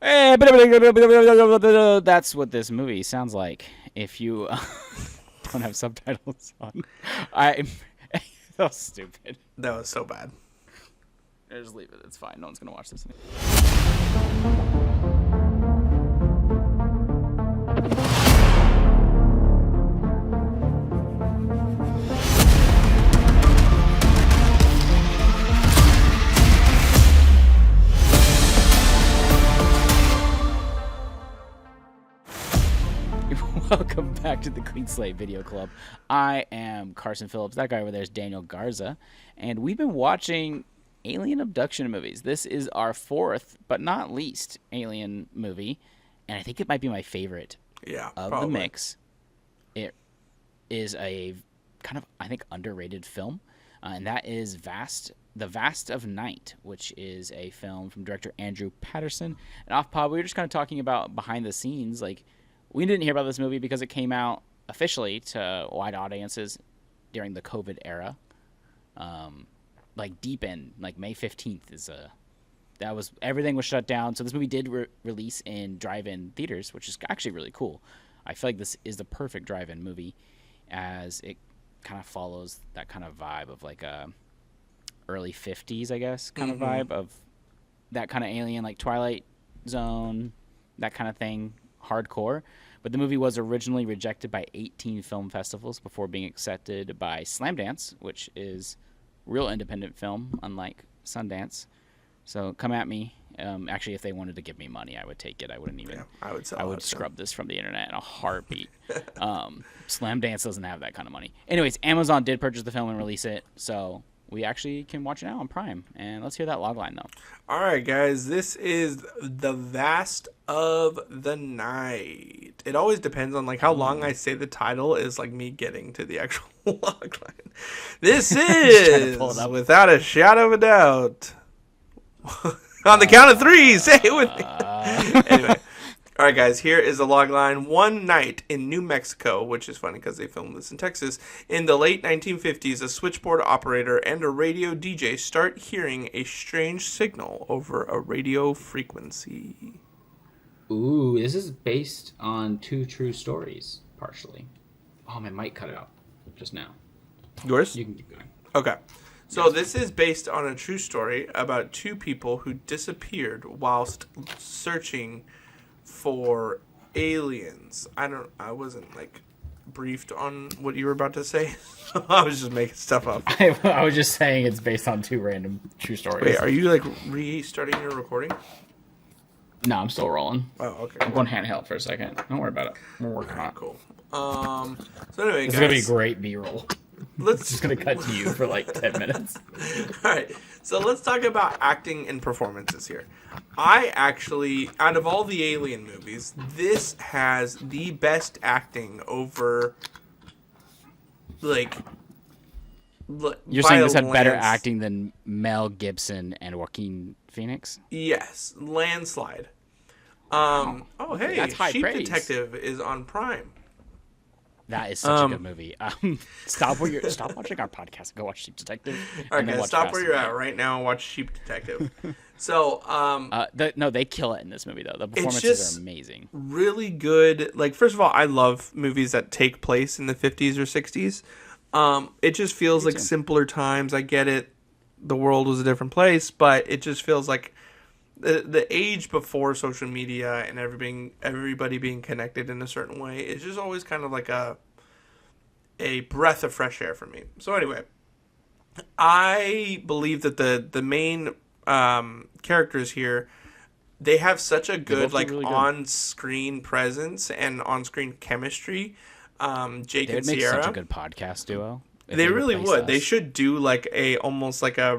That's what this movie sounds like if you don't have subtitles on. I that was stupid. That was so bad. Just leave it. It's fine. No one's gonna watch this. Welcome back to the Clean Slate Video Club. I am Carson Phillips. That guy over there is Daniel Garza. And we've been watching alien abduction movies. This is our fourth, but not least, alien movie. And I think it might be my favorite of probably. the mix. It is a kind of, I think, underrated film. And that is The Vast of Night, which is a film from director Andrew Patterson. And off pod, we were just kind of talking about behind the scenes, like, we didn't hear about this movie because it came out officially to wide audiences during the COVID era. Like deep in, like May 15th everything was shut down. So this movie did release in drive-in theaters, which is actually really cool. I feel like this is the perfect drive-in movie as it kind of follows that kind of vibe of like a early 50s, I guess, kind of vibe of that kind of alien, like Twilight Zone, that kind of thing. Hardcore, but the movie was originally rejected by 18 film festivals before being accepted by Slamdance, which is real independent film, unlike Sundance. So come at me. Actually, if they wanted to give me money, I would take it. I wouldn't even. Yeah, I would scrub this from the internet in a heartbeat. Slamdance doesn't have that kind of money. Anyways, Amazon did purchase the film and release it, so we actually can watch it now on Prime. And let's hear that logline, though. All right, guys. This is The Vast of the Night. It always depends on like how long I say the title is like me getting to the actual logline. This is, without a shadow of a doubt, on the count of three, say it with me. Anyway. All right, guys, here is the logline. One night in New Mexico, which is funny because they filmed this in Texas, in the late 1950s, a switchboard operator and a radio DJ start hearing a strange signal over a radio frequency. Ooh, this is based on two true stories, partially. Oh, my mic cut it out just now. Yours? You can keep going. Okay. So this is based on a true story about two people who disappeared whilst searching for aliens. I wasn't like briefed on what you were about to say. I was just making stuff up. I was just saying it's based on two random true stories. Wait, are you like restarting your recording? No, I'm still rolling. Oh, okay. I'm going handheld for a second. Don't worry about it. We're working on it. Cool. So anyway, This is guys, gonna be great B-roll. Let's It's just gonna cut to you for like 10 minutes. All right, so let's talk about acting and performances here. I actually, out of all the Alien movies, this has the best acting over, like, You're saying this had better acting than Mel Gibson and Joaquin Phoenix? Yes, landslide. Oh, hey, That's high Sheep praise. Detective is on Prime. That is such a good movie. Stop watching our podcast and go watch Sheep Detective. All right, guys, stop where you're at right now and watch Sheep Detective. So, no, they kill it in this movie though. The performances are amazing. Really good. Like, first of all, I love movies that take place in the 50s or 60s. It just feels like simpler times. I get it. The world was a different place, but it just feels like the age before social media and everybody being connected in a certain way is just always kind of like a breath of fresh air for me. So anyway, I believe that the main characters here, they have such a good like really on-screen presence and on-screen chemistry. Jake and Sierra, make such a good podcast duo. They really would. They should do like almost like a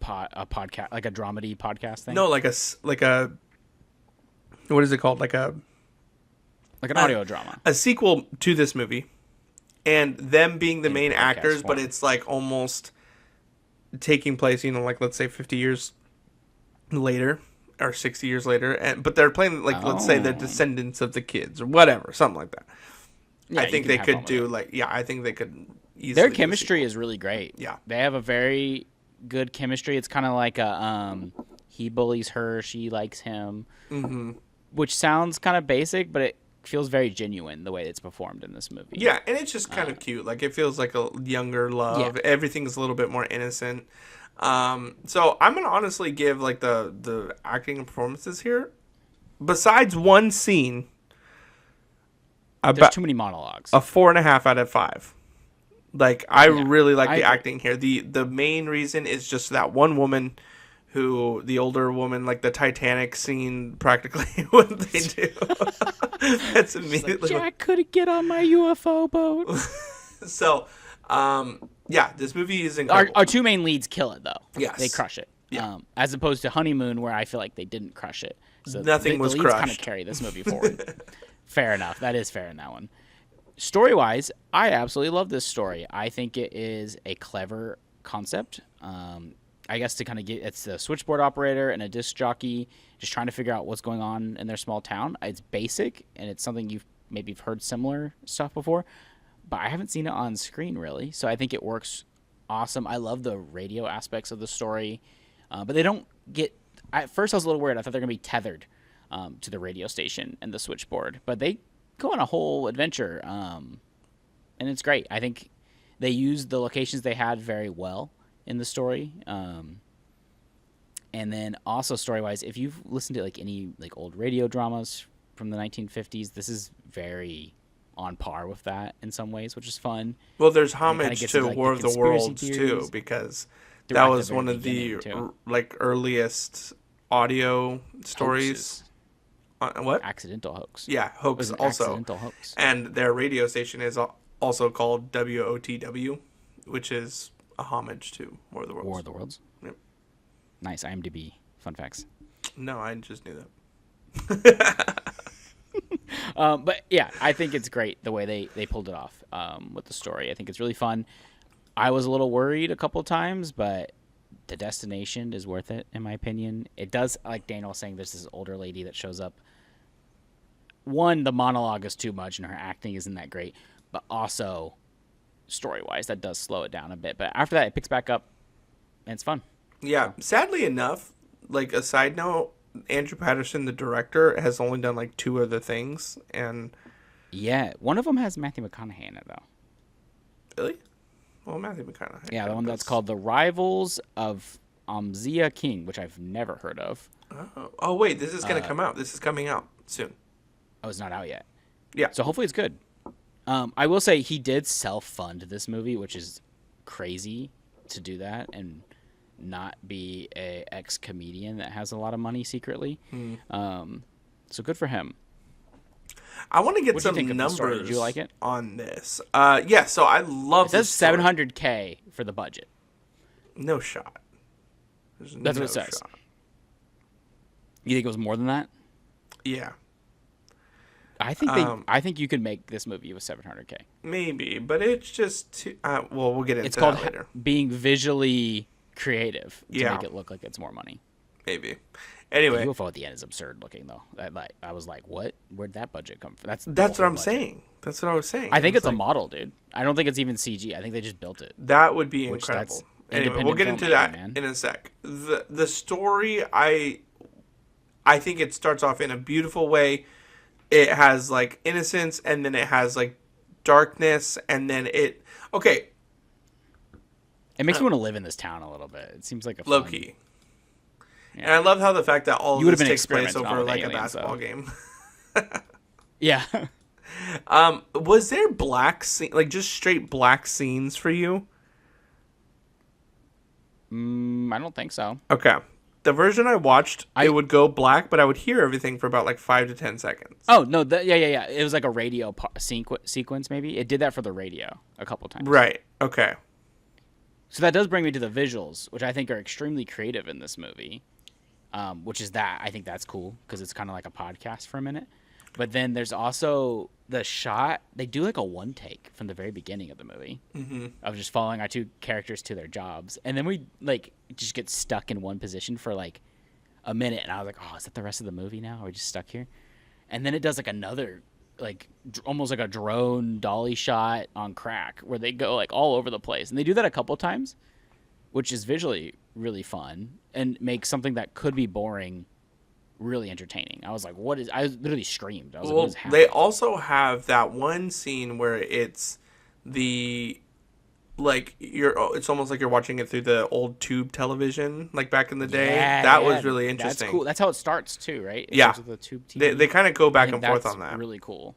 podcast, like a dramedy podcast thing. No, like a what is it called? Like an audio drama. A sequel to this movie, and them being the main actors, but it's like almost taking place, like let's say 50 years later or 60 years later, but they're playing like let's say the descendants of the kids or whatever, something like that. Yeah, I think they could do I think they could easily. Their chemistry is really great. Yeah, they have a very good chemistry. It's kind of like a He bullies her. She likes him, Mm-hmm. which sounds kind of basic, but it feels very genuine the way it's performed in this movie. Yeah, and it's just kind of cute. Like, it feels like a younger love. Yeah. Everything's a little bit more innocent. So I'm gonna honestly give like the acting and performances here. Besides one scene, There's about too many monologues. a 4.5 out of 5. Like, I really like I the agree. acting here. The main reason is just that one woman who, the older woman, like the Titanic scene, practically what they do. That's immediately. Jack couldn't get on my UFO boat. So, yeah, this movie is incredible. Our two main leads kill it, though. Yes. They crush it. Yeah. As opposed to Honeymoon, where I feel like they didn't crush it. So Nothing was the leads kind of crushed. carry this movie forward. Fair enough. That is fair in that one. Story-wise, I absolutely love this story. I think it is a clever concept. I guess to kind of get, it's a switchboard operator and a disc jockey just trying to figure out what's going on in their small town. It's basic, and it's something you've maybe heard similar stuff before, but I haven't seen it on screen really. So I think it works awesome. I love the radio aspects of the story, but they don't get. At first, I was a little worried. I thought they're gonna be tethered to the radio station and the switchboard, but they go on a whole adventure, and it's great. I think they used the locations they had very well in the story, and then also story-wise, if you've listened to like any like old radio dramas from the 1950s, this is very on par with that in some ways, which is fun. Well, there's kinda homage gets to into, like, War the of the conspiracy Worlds too, theories because throughout that the was very one of the beginning, too. like earliest audio stories. What? Accidental hoax. Yeah, It hoax was an also. accidental hoax. And their radio station is also called WOTW, which is a homage to War of the Worlds. War of the Worlds. Yep. Nice IMDb fun facts. No, I just knew that. But yeah, I think it's great the way they pulled it off with the story. I think it's really fun. I was a little worried a couple times, but the destination is worth it, in my opinion. It does, like Daniel was saying, there's this older lady that shows up. One, the monologue is too much and her acting isn't that great, but also story-wise, that does slow it down a bit. But after that, it picks back up, and it's fun. Yeah, sadly enough, like a side note, Andrew Patterson, the director, has only done like 2 other things, and Yeah, one of them has Matthew McConaughey in it, though. really, well, Matthew McConaughey. Yeah, the one that's called The Rivals of Zia King, which I've never heard of. Oh wait, this is gonna come out. This is coming out soon. Oh, it's not out yet. Yeah. So hopefully it's good. I will say he did self-fund this movie, which is crazy to do that and not be a ex-comedian that has a lot of money secretly. So good for him. I want to get What'd you some think of the numbers. story? Did you like it? On this? Yeah. So I love. It says this story. $700K for the budget. No shot. There's That's no what it says. shot. You think it was more than that? Yeah, I think I think you could make this movie with $700K. maybe, but it's just too. Well, we'll get into It's called that later. being visually creative to Yeah. make it look like it's more money. Maybe. The Anyway, UFO at the end is absurd looking though. I was like, what? Where'd that budget come from? that's the what whole I'm budget. saying. That's what I was saying. I think it's a like, model, dude. I don't think it's even CG. I think they just built it. That would be Which incredible. that's Anyway, we'll get into independent that filmmaking, man. in a sec. The story, I think it starts off in a beautiful way. It has like innocence, and then it has like darkness, and then it. Okay, It makes me want to live in this town a little bit. It seems like a low fun, key. Yeah. And I love how the fact that all You of would've this been takes place experimenting over on like a aliens, basketball though. game. Yeah. Was there black like just straight black scenes for you? I don't think so. Okay. The version I watched, I- it would go black, but I would hear everything for about like 5 to 10 seconds. Oh no, yeah. It was like a radio sequence. Maybe it did that for the radio a couple times. Right. Okay. So that does bring me to the visuals, which I think are extremely creative in this movie. Which is that I think that's cool because it's kind of like a podcast for a minute. But then there's also the shot. They do like a one take from the very beginning of the movie of just following our two characters to their jobs, and then we like just get stuck in one position for like a minute, and I was like, oh, is that the rest of the movie now? Are we just stuck here? And then it does like another like almost like a drone dolly shot on crack where they go like all over the place, and they do that a couple times, which is visually really fun and make something that could be boring really entertaining. I was like, what is? I literally screamed. I was like, what is happening? They also have that one scene where it's the like it's almost like you're watching it through the old tube television, like back in the day. That was really interesting. That's cool. That's how it starts too, right? It Yeah, starts with the tube TV. They kind of go back and forth on that. Really cool.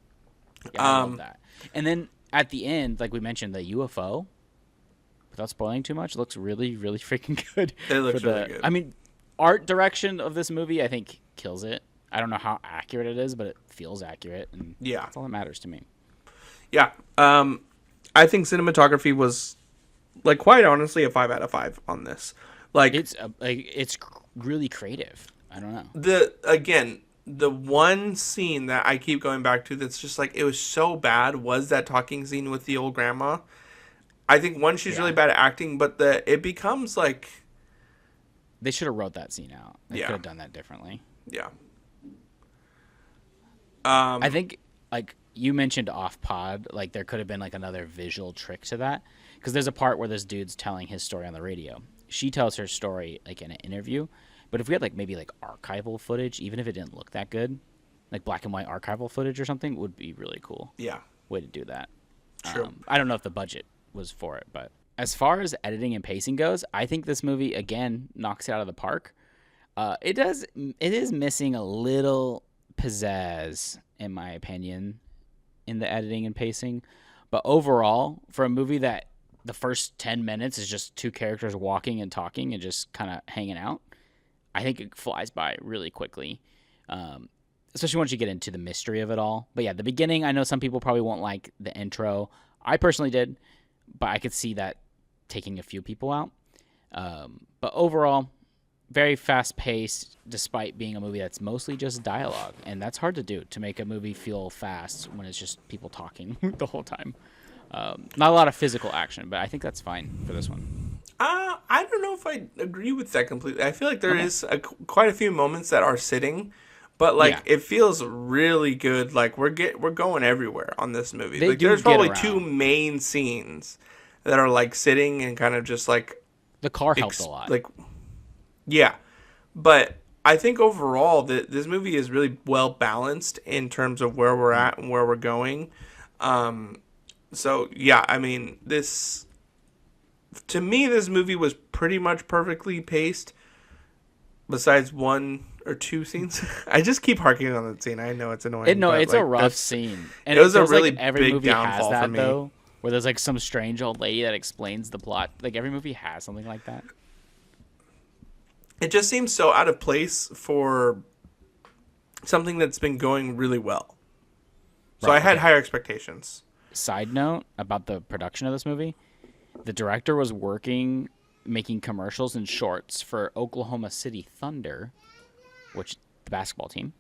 Yeah, I love that. And then at the end, like we mentioned, the UFO. Without spoiling too much, it looks really, really freaking good. It looks really good. I mean, art direction of this movie, I think, kills it. I don't know how accurate it is, but it feels accurate, and that's all that matters to me. Yeah, I think cinematography was, like, quite honestly, a 5 out of 5 on this. Like, it's really creative. I don't know. The one scene that I keep going back to that's just like it was so bad was that talking scene with the old grandma. I think one, she's really bad at acting, but it becomes like they should have wrote that scene out. They could have done that differently. Yeah. I think, like you mentioned off pod, like there could have been like another visual trick to that, because there's a part where this dude's telling his story on the radio. She tells her story like in an interview, but if we had like maybe like archival footage, even if it didn't look that good, like black and white archival footage or something, would be really cool. Yeah. Way to do that. True. I don't know if the budget was for it, but as far as editing and pacing goes, I think this movie again knocks it out of the park. It is missing a little pizzazz, in my opinion, in the editing and pacing, but overall, for a movie that the first 10 minutes is just two characters walking and talking and just kind of hanging out, I think it flies by really quickly, especially once you get into the mystery of it all. But yeah, the beginning, I know some people probably won't like the intro. I personally did, but I could see that taking a few people out. But overall, very fast-paced, despite being a movie that's mostly just dialogue. And that's hard to do, to make a movie feel fast when it's just people talking the whole time. Not a lot of physical action, but I think that's fine for this one. I don't know if I agree with that completely. I feel like there is quite a few moments that are sitting, but like it feels really good. Like we're going everywhere on this movie. Like there's probably two main scenes that are like sitting and kind of just like the car helps a lot. Like yeah, but I think overall this movie is really well balanced in terms of where we're at and where we're going. So yeah, I mean to me, this movie was pretty much perfectly paced, besides one or two scenes. I just keep harking on that scene. I know it's annoying. It's like, a rough scene. And it was a really like every big movie downfall has that, for me. Though, where there's like some strange old lady that explains the plot. Like every movie has something like that. It just seems so out of place for something that's been going really well. So I had higher expectations. Side note about the production of this movie. The director was making commercials and shorts for Oklahoma City Thunder, which the basketball team.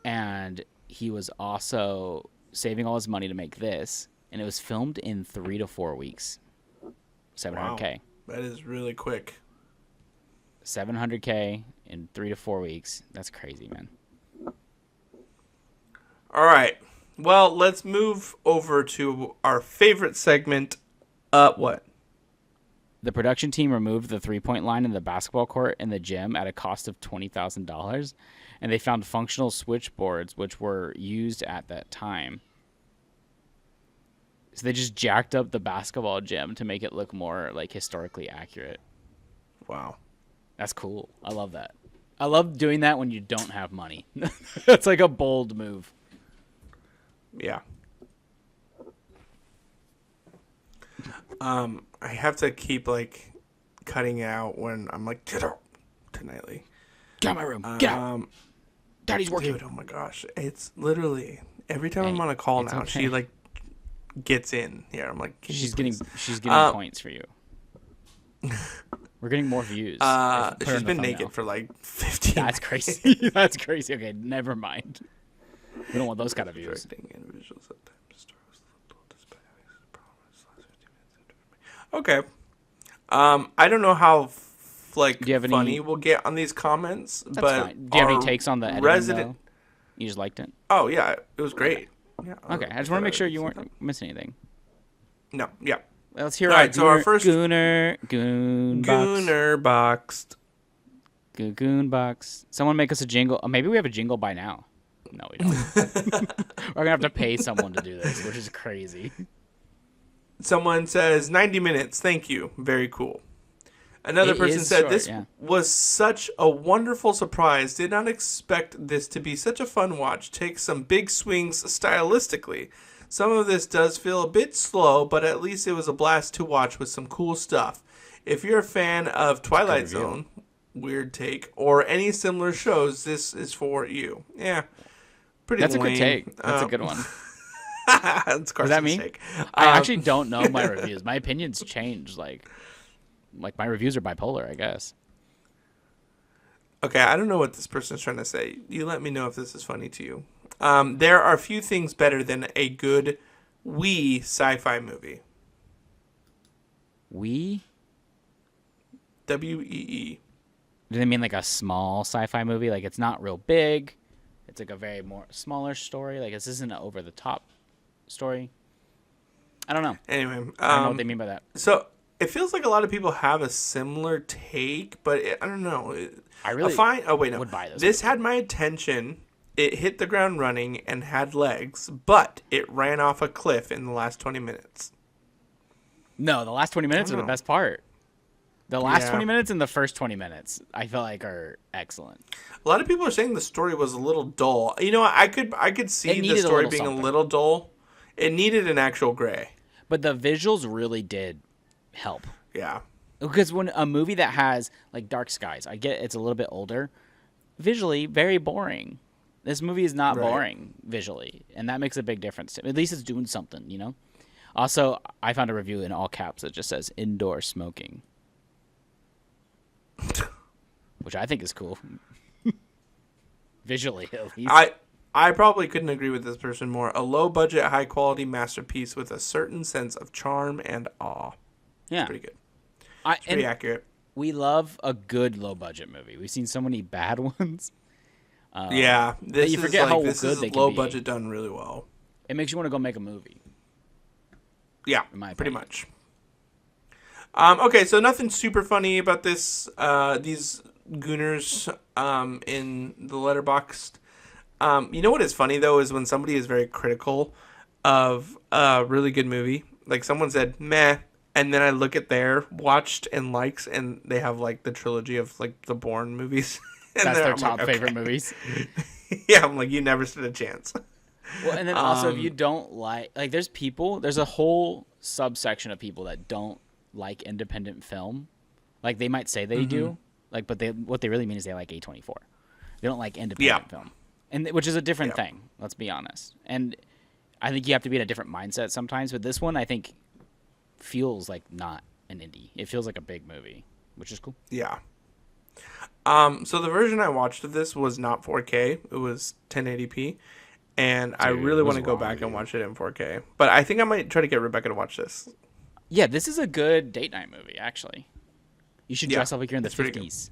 And he was also saving all his money to make this, and it was filmed in 3 to 4 weeks. $700K. Wow, that is really quick. $700K in 3 to 4 weeks. That's crazy, man. All right. Well, let's move over to our favorite segment. What? The production team removed the three-point line in the basketball court and the gym at a cost of $20,000, and they found functional switchboards which were used at that time. So they just jacked up the basketball gym to make it look more like historically accurate. Wow. That's cool. I love that. I love doing that when you don't have money. That's like a bold move. Yeah. I have to keep like cutting out when I'm like, get out tonight. Get out of my room. Get out. Daddy's working. Dude, oh my gosh. It's literally every time I'm on a call now, she like gets in here. I'm like, she's getting points for you. We're getting more views. She's been naked for like 15 That's crazy. That's crazy. Okay, never mind. We don't want those kind of views. Okay. I don't know how funny any... we'll get on these comments, That's but fine. Do you have any takes on the editing, though? You just liked it? Oh yeah, it was great. Yeah. Okay, I just want to make sure you weren't missing anything. No, yeah. Let's hear All our right, so our first Gooner boxed. Goon box. Someone make us a jingle. Maybe we have a jingle by now. No, we don't. We're gonna have to pay someone to do this, which is crazy. Someone says 90 minutes. Thank you. Very cool. Another person said short, this yeah. was such a wonderful surprise. Did not expect this to be such a fun watch. Takes some big swings stylistically. Some of this does feel a bit slow, but at least it was a blast to watch with some cool stuff. If you're a fan of Twilight Zone, weird take, or any similar shows, this is for you. Yeah, pretty That's lame. a good take. That's a good one. That's Does that mean? take. I actually don't know my reviews. My opinions change. Like my reviews are bipolar, I guess. Okay, I don't know what this person is trying to say. You let me know if this is funny to you. There are few things better than a good sci-fi movie. We? WEE. Do they mean like a small sci-fi movie? Like it's not real big. It's like a very more smaller story. Like this isn't an over-the-top story. I don't know. Anyway, I don't know what they mean by that. So it feels like a lot of people have a similar take, but I don't know. I really would buy this. This had my attention. It hit the ground running and had legs, but it ran off a cliff in the last 20 minutes. No, the last 20 minutes are the best part. The last 20 minutes and the first 20 minutes, I feel like are excellent. A lot of people are saying the story was a little dull. You know what? I could see the story being a little dull. It needed an actual Gray. But the visuals really did help. Yeah. Because when a movie that has like Dark Skies, I get it's a little bit older, visually very boring. This movie is not boring visually, and that makes a big difference. At least it's doing something, you know? Also, I found a review in all caps that just says indoor smoking. Which I think is cool. Visually, at least. I probably couldn't agree with this person more. A low-budget, high-quality masterpiece with a certain sense of charm and awe. Yeah. It's pretty good. It's pretty accurate. We love a good low-budget movie. We've seen so many bad ones. This you forget how this good is they can low be. budget done really well. It makes you want to go make a movie. Yeah, in my pretty opinion. much. Okay, so nothing super funny about this. These gooners in the letterboxd. You know what is funny though is when somebody is very critical of a really good movie. Like someone said, meh. And then I look at their watched and likes, and they have like the trilogy of like the Bourne movies. And that's their I'm top like, favorite movies. Yeah, I'm like, you never stood a chance. Well, and then also if you don't like there's a whole subsection of people that don't like independent film. Like they might say they do, like, but what they really mean is they like A24. They don't like independent film, and which is a different thing. Let's be honest. And I think you have to be in a different mindset sometimes. But this one, I think, feels like not an indie. It feels like a big movie, which is cool. Yeah. So the version I watched of this was not 4K. It was 1080p. And I really want to go back and watch it in 4K. But I think I might try to get Rebecca to watch this. Yeah, this is a good date night movie, actually. You should dress up like you're in the 50s.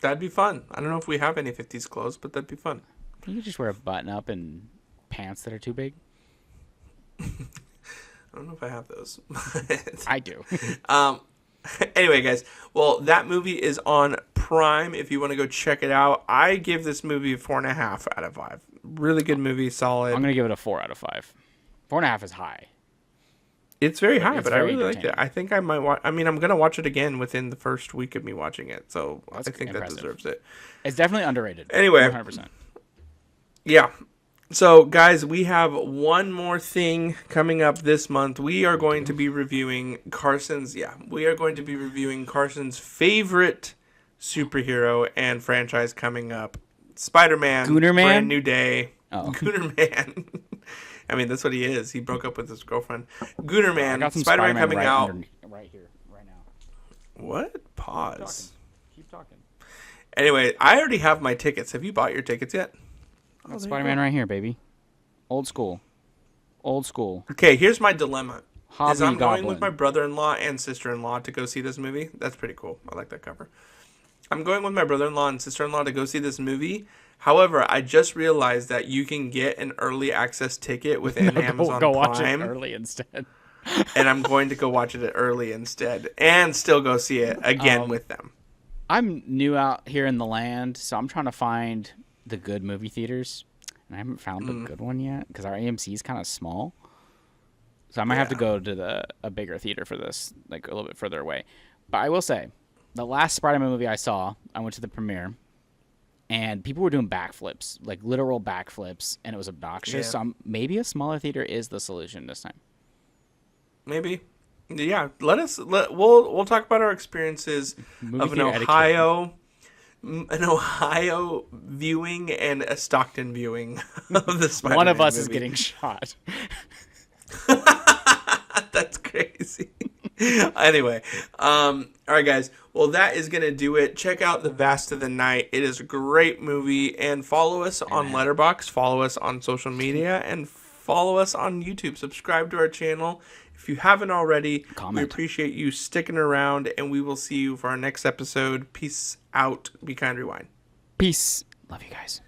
That'd be fun. I don't know if we have any 50s clothes, but that'd be fun. You could just wear a button up and pants that are too big. I don't know if I have those. I do. Anyway, guys. Well, that movie is on Prime if you want to go check it out. I give this movie a 4.5 out of 5. Really good movie, solid. I'm going to give it a 4 out of 5. 4.5 is high. It's very high, but I really liked it. I think I might watch. I mean, I'm going to watch it again within the first week of me watching it. So I think that deserves it. It's definitely underrated. Anyway. 100%. Yeah. So, guys, we have one more thing coming up this month. We are going to be reviewing Carson's favorite superhero and franchise coming up. Spider-Man. Gooner Man? Brand New Day. Oh. Gooner Man. I mean, that's what he is. He broke up with his girlfriend. Gooner Man. I got some Spider-Man coming out. Right here, right now. What? Pause. Keep talking. Anyway, I already have my tickets. Have you bought your tickets yet? Oh, Spider-Man right here, baby. Old school. Old school. Okay, here's my dilemma. I'm Hobgoblin. going with my brother-in-law and sister-in-law to go see this movie. That's pretty cool. I like that cover. I'm going with my brother-in-law and sister-in-law to go see this movie. However, I just realized that you can get an early access ticket within Amazon go Prime. watch it early instead. and I'm going to go watch it early instead, and still go see it again with them. I'm new out here in the land, so I'm trying to find the good movie theaters, and I haven't found a good one yet because our AMC is kind of small. So I might have to go to a bigger theater for this, like a little bit further away. But I will say, the last Spider-Man movie I saw, I went to the premiere, and people were doing backflips, like literal backflips, and it was obnoxious. Yeah. So maybe a smaller theater is the solution this time. Maybe. Yeah, we'll talk about our experiences Movie of theater an Ohio viewing and a Stockton viewing of the Spider-Man One of us movie. is getting shot. That's crazy. Anyway, all right, guys. Well, that is gonna do it. Check out The Vast of the Night. It is a great movie, and follow us on Letterboxd. Follow us on social media, and follow us on YouTube. Subscribe to our channel if you haven't already. Comment. We appreciate you sticking around, and we will see you for our next episode. Peace out. Be kind, rewind. Peace. Love you guys.